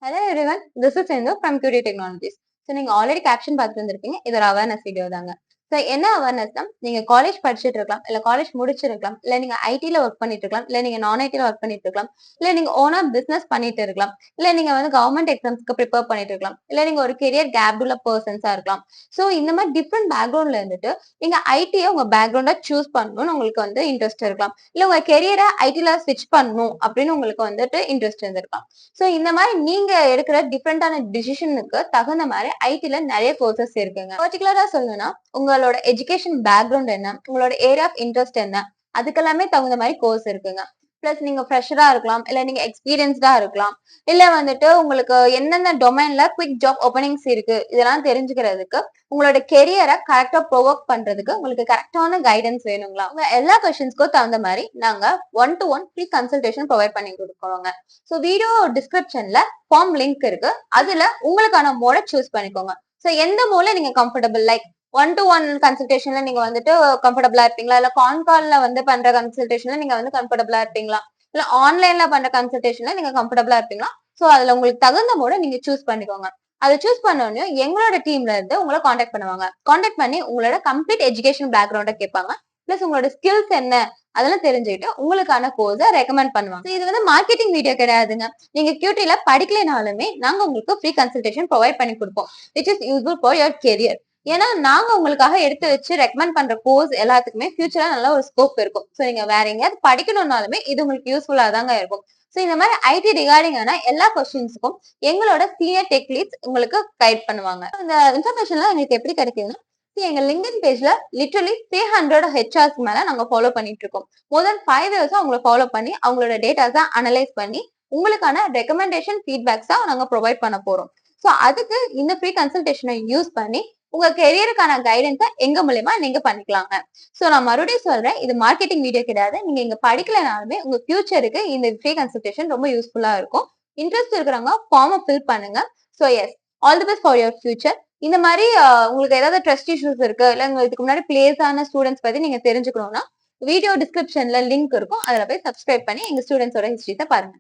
Hello everyone, this is Sindhu from QD Technologies. So நீங்க already caption பார்த்துட்டு வந்திருப்பீங்க. இது ஒரு அவேர்னஸ் வீடியோ தாங்க. ஸோ என்ன அவேர்னஸ்னா, நீங்க காலேஜ் படிச்சுட்டு இருக்கலாம், இல்ல காலேஜ் முடிச்சிருக்கலாம், இல்ல நீங்க ஐடில ஒர்க் பண்ணிட்டு இருக்கலாம், இல்ல நீங்க நான் ஐடில ஒர்க் பண்ணிட்டு இருக்கலாம், இல்ல நீங்க ஓனா பிசினஸ் பண்ணிட்டு இருக்கலாம், இல்ல நீங்க வந்து கவர்மெண்ட் எக்ஸாம்ஸ்க்கு ப்ரிப்பேர் பண்ணிட்டு இருக்கலாம், இல்ல நீங்க ஒரு கெரியர் கேப் உள்ள பர்சன்ஸா இருக்கலாம். ஸோ இந்த மாதிரி டிஃப்ரெண்ட் பேக்ரவுண்ட்ல இருந்துட்டு நீங்க ஐடியை உங்க பேக்ரவுண்டா சூஸ் பண்ணணும்னு உங்களுக்கு வந்து இன்ட்ரெஸ்ட் இருக்கலாம், இல்ல உங்க கெரியரை ஐடில ஸ்விட்ச் பண்ணணும் அப்படின்னு உங்களுக்கு வந்துட்டு இன்ட்ரெஸ்ட் இருந்திருக்கலாம். சோ இந்த மாதிரி நீங்க எடுக்கிற டிஃப்ரெண்டான டிசிஷனுக்கு தகுந்த மாதிரி ஐடில நிறைய கோர்சஸ் இருக்குங்க. பர்டிகுலரா சொல்லணும்னா உங்களோட எஜுகேஷன் பேக்ரவுண்ட் என்ன, உங்களோட ஏரியா ஆஃப் இன்ட்ரெஸ்ட் என்ன, அதுக்கெல்லாமே தகுந்த மாதிரி கோர்ஸ் இருக்குங்க. பிளஸ் நீங்க ஃப்ரெஷரா இருக்கலாம், இல்ல நீங்க எக்ஸ்பீரியன்ஸ்டா இருக்கலாம், இல்ல வந்துட்டு உங்களுக்கு என்னென்ன டொமைன்ல குவிக் ஜாப் ஓப்பனிங்ஸ் இருக்கு இதெல்லாம் தெரிஞ்சுக்கிறதுக்கு உங்களோட கெரியரை கரெக்டா ப்ரொவோக் பண்றதுக்கு உங்களுக்கு கரெக்டான கைடன்ஸ் வேணுங்களா? உங்க எல்லா கொஸ்டின்ஸ்க்கும் தகுந்த மாதிரி நாங்க 1-to-1 ஃப்ரீ கன்சல்டேஷன் ப்ரொவைட் பண்ணி கொடுக்குறோங்க. ஸோ வீடியோ டிஸ்கிரிப்ஷன்ல ஃபார்ம் லிங்க் இருக்கு, அதுல உங்களுக்கான மோட சூஸ் பண்ணிக்கோங்க. ஸோ எந்த மோட்ல நீங்க கம்ஃபர்டபுள், லைக் 1-to-1 கன்சல்டேஷன்ல நீங்க வந்துட்டு கம்ஃபர்டபுளா இருப்பீங்களா, இல்ல கால்ல வந்து பண்ற கன்சல்டேஷன்ல நீங்க வந்து கம்ஃபர்டபுளா இருப்பீங்களா, இல்ல ஆன்லைன்ல பண்ற கன்சல்டேஷன்ல நீங்க கம்ஃபர்டபுளா இருப்பீங்களா? சோ அதுல உங்களுக்கு தகுந்த மோட நீங்க சூஸ் பண்ணிக்கோங்க. அதை சூஸ் பண்ணோடனே எங்களோட டீம்ல இருந்து உங்களை காண்டாக்ட் பண்ணுவாங்க. காண்டாக்ட் பண்ணி உங்களோட கம்ப்ளீட் எஜுகேஷன் பேக்ரவுண்ட கேட்பாங்க. பிளஸ் உங்களோட ஸ்கில்ஸ் என்ன அதெல்லாம் தெரிஞ்சுக்கிட்டு உங்களுக்கான கோர்ஸை ரெக்கமெண்ட் பண்ணுவாங்க. இது வந்து மார்க்கெட்டிங் வீடியோ கிடையாதுங்க. நீங்க QTல படிக்கலைனாலுமே நாங்க உங்களுக்கு ஃப்ரீ கன்சல்டேஷன் ப்ரொவைட் பண்ணி கொடுப்போம், which is useful for your career. ஏன்னா நாங்க உங்களுக்காக எடுத்து வச்சு ரெக்கமெண்ட் பண்ற கோர்ஸ் எல்லாத்துக்குமே ஃபியூச்சர்ல நல்ல ஒரு ஸ்கோப் இருக்கும். ஸோ நீங்க வேற எங்கேயாவது படிக்கணும்னாலுமே இது உங்களுக்கு யூஸ்ஃபுல்லா தாங்க இருக்கும். ஸோ இந்த மாதிரி ஐடி ரிகார்டிங்கான எல்லா கொஸ்டின்ஸுக்கும் எங்களோட சீனியர் டெக் லீட்ஸ் உங்களுக்கு கைட் பண்ணுவாங்க. இந்த இன்ஃபர்மேஷன்லாம் எங்களுக்கு எப்படி கிடைக்குதுன்னா, எங்க லிங்க்டின் பேஜ்ல லிட்டரலி 300 ஹெச்ஆர்ஸ் மேல நாங்க ஃபாலோ பண்ணிட்டு இருக்கோம். மோர் தென் 5 இயர்ஸா அவங்களை ஃபாலோ பண்ணி அவங்களோட டேட்டாஸை அனலைஸ் பண்ணி உங்களுக்கான ரெக்கமெண்டேஷன் ஃபீட்பேக்ஸா நாங்க ப்ரொவைட் பண்ண போறோம். ஸோ அதுக்கு இந்த ஃப்ரீ கன்சல்டேஷனை யூஸ் பண்ணி உங்க கெரியருக்கான கைடன்ஸை எங்க மூலியமா நீங்க பண்ணிக்கலாங்க. சோ நான் மறுபடியும் சொல்றேன், இது மார்க்கெட்டிங் வீடியோ கிடையாது. நீங்க இங்க படிக்கலனாலுமே உங்க ஃபியூச்சருக்கு இந்த ஃப்ரீ கன்சல்டேஷன் ரொம்ப யூஸ்ஃபுல்லா இருக்கும். இன்ட்ரெஸ்ட் இருக்கிறவங்க ஃபார்மை ஃபில் பண்ணுங்க. So yes, all the best for your future. இந்த மாதிரி உங்களுக்கு ஏதாவது ட்ரஸ்ட் இஷ்யூஸ் இருக்கு, இல்ல இதுக்கு முன்னாடி பிளேஸ் ஆன ஸ்டூடெண்ட்ஸ் பத்தி நீங்க தெரிஞ்சுக்கணும்னா வீடியோ டிஸ்கிரிப்ஷன்ல லிங்க் இருக்கும், அதுல போய் சப்ஸ்கிரைப் பண்ணி எங்க ஸ்டூடெண்ட்ஸோட ஹிஸ்டரிஸை பாருங்க.